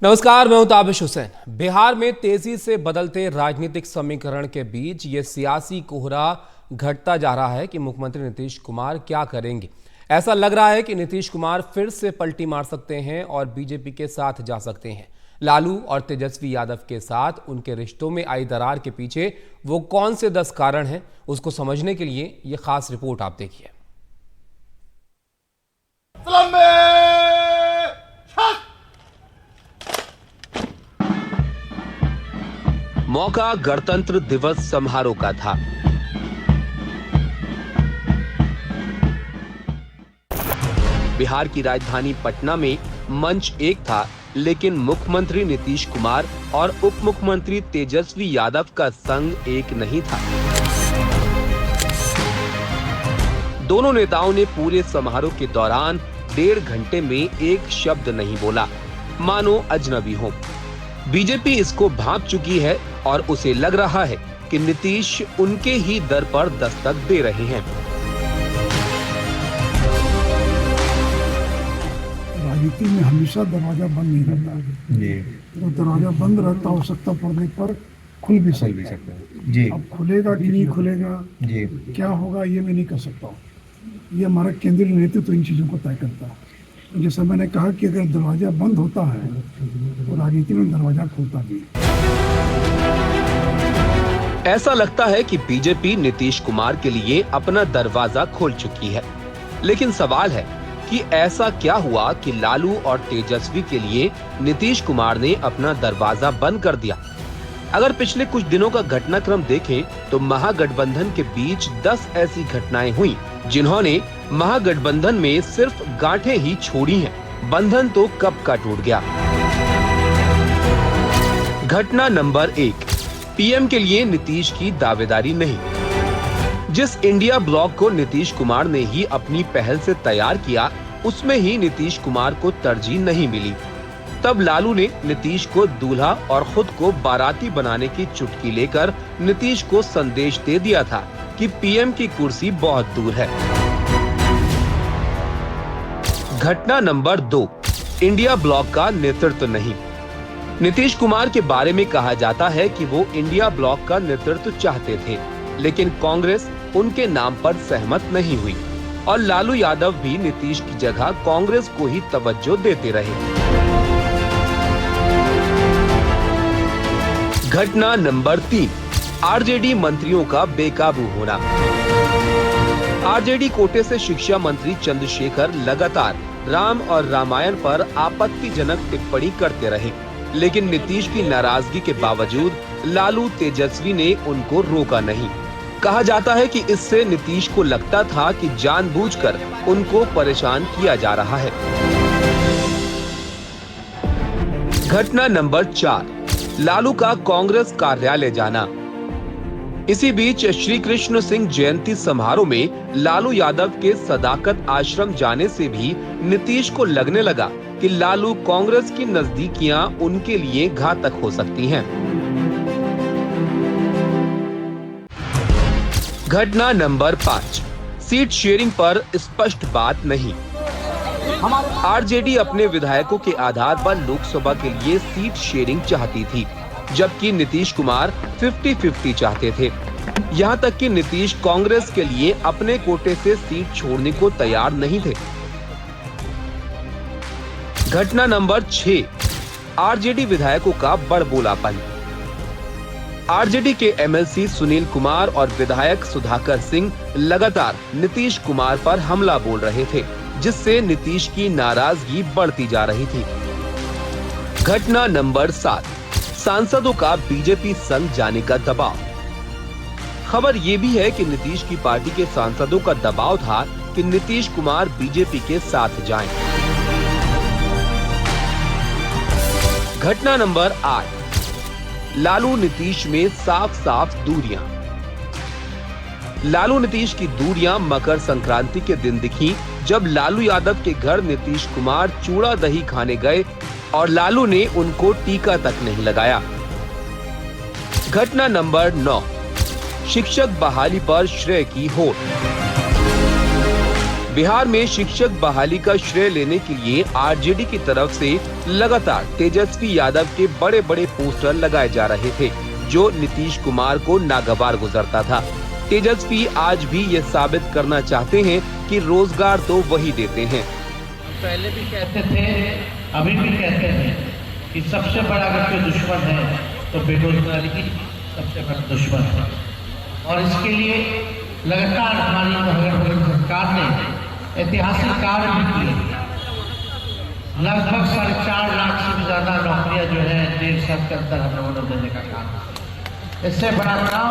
नमस्कार, मैं हूं ताबिश हुसैन। बिहार में तेजी से बदलते राजनीतिक समीकरण के बीच ये सियासी कोहरा घटता जा रहा है कि मुख्यमंत्री नीतीश कुमार क्या करेंगे। ऐसा लग रहा है कि नीतीश कुमार फिर से पलटी मार सकते हैं और बीजेपी के साथ जा सकते हैं। लालू और तेजस्वी यादव के साथ उनके रिश्तों में आई दरार के पीछे वो कौन से 10 कारण हैं, उसको समझने के लिए ये खास रिपोर्ट आप देखिए। मौका गणतंत्र दिवस समारोह का था। बिहार की राजधानी पटना में मंच एक था, लेकिन मुख्यमंत्री नीतीश कुमार और उप मुख्यमंत्री तेजस्वी यादव का संग एक नहीं था। दोनों नेताओं ने पूरे समारोह के दौरान 1.5 घंटे में एक शब्द नहीं बोला, मानो अजनबी हो। बीजेपी इसको भांप चुकी है और उसे लग रहा है कि नीतीश उनके ही दर पर दस्तक दे रहे हैं। राजनीति में हमेशा दरवाजा बंद नहीं रहता जी। तो दरवाजा बंद रहता, आवश्यकता पड़ने पर खुल भी सकता है जी। अब खुलेगा कि नहीं खुलेगा जी, क्या होगा ये मैं नहीं कर सकता हूँ। ये हमारा केंद्रीय नेतृत्व इन चीज़ों को तय करता है। जैसा मैंने कहा कि अगर दरवाजा बंद होता है तो राजनीति में दरवाजा खुलता भी है। ऐसा लगता है कि बीजेपी नीतीश कुमार के लिए अपना दरवाजा खोल चुकी है, लेकिन सवाल है कि ऐसा क्या हुआ कि लालू और तेजस्वी के लिए नीतीश कुमार ने अपना दरवाजा बंद कर दिया। अगर पिछले कुछ दिनों का घटनाक्रम देखें तो महागठबंधन के बीच 10 ऐसी घटनाएं हुई जिन्होंने महागठबंधन में सिर्फ गांठें ही छोड़ी हैं। बंधन तो कब का टूट गया। घटना नंबर 1, पीएम के लिए नीतीश की दावेदारी नहीं। जिस इंडिया ब्लॉक को नीतीश कुमार ने ही अपनी पहल से तैयार किया, उसमें ही नीतीश कुमार को तरजीह नहीं मिली। तब लालू ने नीतीश को दूल्हा और खुद को बाराती बनाने की चुटकी लेकर नीतीश को संदेश दे दिया था कि पीएम की कुर्सी बहुत दूर है। घटना नंबर 2, इंडिया ब्लॉक का नेतृत्व नहीं। नीतीश कुमार के बारे में कहा जाता है कि वो इंडिया ब्लॉक का नेतृत्व चाहते थे, लेकिन कांग्रेस उनके नाम पर सहमत नहीं हुई और लालू यादव भी नीतीश की जगह कांग्रेस को ही तवज्जो देते रहे। घटना नंबर 3, आरजेडी मंत्रियों का बेकाबू होना। आरजेडी कोटे से शिक्षा मंत्री चंद्रशेखर लगातार राम और रामायण पर आपत्तिजनक टिप्पणी करते रहे, लेकिन नीतीश की नाराजगी के बावजूद लालू तेजस्वी ने उनको रोका नहीं। कहा जाता है कि इससे नीतीश को लगता था कि जानबूझकर उनको परेशान किया जा रहा है। घटना नंबर 4, लालू का कांग्रेस कार्यालय जाना। इसी बीच श्री कृष्ण सिंह जयंती समारोह में लालू यादव के सदाकत आश्रम जाने से भी नीतीश को लगने लगा कि लालू कांग्रेस की नजदीकियां उनके लिए घातक हो सकती हैं। घटना नंबर 5, सीट शेयरिंग पर स्पष्ट बात नहीं। आरजेडी अपने विधायकों के आधार पर लोकसभा के लिए सीट शेयरिंग चाहती थी, जबकि नीतीश कुमार 50-50 चाहते थे। यहाँ तक कि नीतीश कांग्रेस के लिए अपने कोटे से सीट छोड़ने को तैयार नहीं थे। घटना नंबर 6, आरजेडी विधायकों का बड़बोलापन। आरजेडी के एमएलसी सुनील कुमार और विधायक सुधाकर सिंह लगातार नीतीश कुमार पर हमला बोल रहे थे, जिससे नीतीश की नाराजगी बढ़ती जा रही थी। घटना नंबर 7, सांसदों का बीजेपी संग जाने का दबाव। खबर ये भी है कि नीतीश की पार्टी के सांसदों का दबाव था कि नीतीश कुमार बीजेपी के साथ जाएं। घटना नंबर 8, लालू नीतीश में साफ साफ दूरियां। लालू नीतीश की दूरियां मकर संक्रांति के दिन दिखी, जब लालू यादव के घर नीतीश कुमार चूड़ा दही खाने गए और लालू ने उनको टीका तक नहीं लगाया। घटना नंबर 9, शिक्षक बहाली पर श्रेय की होड़। बिहार में शिक्षक बहाली का श्रेय लेने के लिए आरजेडी की तरफ से लगातार तेजस्वी यादव के बड़े बड़े पोस्टर लगाए जा रहे थे, जो नीतीश कुमार को नागवार गुजरता था। तेजस्वी आज भी ये साबित करना चाहते हैं कि रोजगार तो वही देते हैं। पहले भी कहते थे, अभी भी कहते हैं कि सबसे बड़ा अगर कोई दुश्मन है तो बेरोजगारी की सबसे बड़ा दुश्मन है। और इसके लिए लगातार हमारी सरकार ने ऐतिहासिक कार्य भी किए। लगभग 4.5 लाख से भी ज्यादा नौकरियां जो है 1.5 साल के अंदर हम लोगों ने देने का काम। इससे बड़ा काम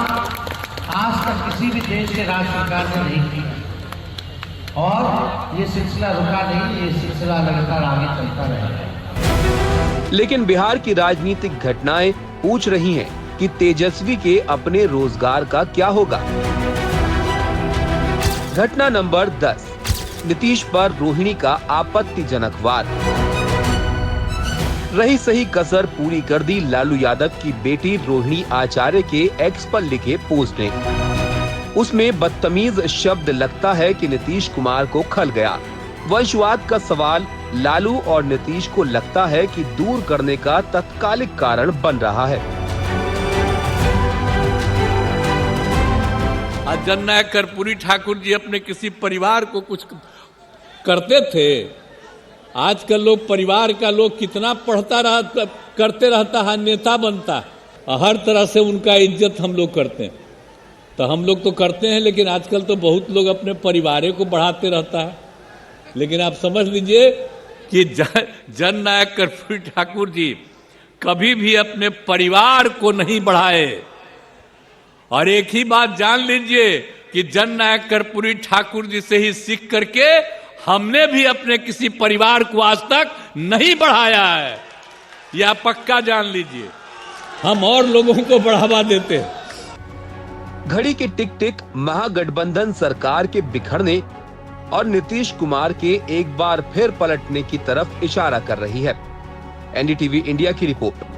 आज तक किसी भी देश के राज्य सरकार ने नहीं किया और ये सिलसिला रुका नहीं, ये सिलसिला लगातार आगे चलता रहेगा। लेकिन बिहार की राजनीतिक घटनाएं पूछ रही हैं कि तेजस्वी के अपने रोजगार का क्या होगा। घटना नंबर 10, नीतीश पर रोहिणी का आपत्तिजनक वार। रही सही कसर पूरी कर दी लालू यादव की बेटी रोहिणी आचार्य के एक्स पर लिखे पोस्ट ने। उसमें बदतमीज शब्द लगता है कि नीतीश कुमार को खल गया। वंशवाद का सवाल लालू और नीतीश को लगता है कि दूर करने का तत्कालिक कारण बन रहा है। आज जननायक कर्पूरी ठाकुर जी अपने किसी परिवार को कुछ करते थे। आजकल लोग परिवार का लोग कितना करते रहता है, नेता बनता है, हर तरह से उनका इज्जत हम लोग करते हैं। तो हम लोग तो करते हैं, लेकिन आजकल तो बहुत लोग अपने परिवार को बढ़ाते रहता है। लेकिन आप समझ लीजिए कि जननायक कर्पूरी ठाकुर जी कभी भी अपने परिवार को नहीं बढ़ाए। और एक ही बात जान लीजिए कि जननायक कर्पूरी ठाकुर जी से ही सीख करके हमने भी अपने किसी परिवार को आज तक नहीं बढ़ाया है, यह पक्का जान लीजिए। हम और लोगों को बढ़ावा देते हैं। घड़ी की टिक टिक महागठबंधन सरकार के बिखरने और नीतीश कुमार के एक बार फिर पलटने की तरफ इशारा कर रही है। एनडीटीवी इंडिया की रिपोर्ट।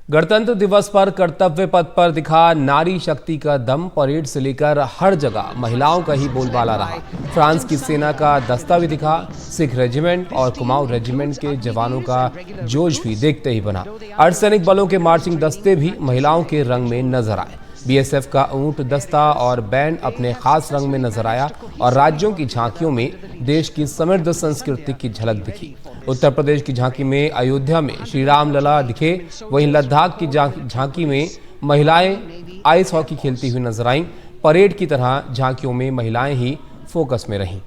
गणतंत्र दिवस पर कर्तव्य पथ पर दिखा नारी शक्ति का दम। परेड से लेकर हर जगह महिलाओं का ही बोलबाला रहा। फ्रांस की सेना का दस्ता भी दिखा। सिख रेजिमेंट और कुमाऊं रेजिमेंट के जवानों का जोश भी देखते ही बना। अर्धसैनिक बलों के मार्चिंग दस्ते भी महिलाओं के रंग में नजर आए। बीएसएफ का ऊंट दस्ता और बैंड अपने खास रंग में नजर आया और राज्यों की झांकियों में देश की समृद्ध संस्कृति की झलक दिखी। उत्तर प्रदेश की झांकी में अयोध्या में श्री राम लला दिखे। वहीं लद्दाख की झांकी में महिलाएं आइस हॉकी खेलती हुई नजर आईं। परेड की तरह झांकियों में महिलाएं ही फोकस में रहीं।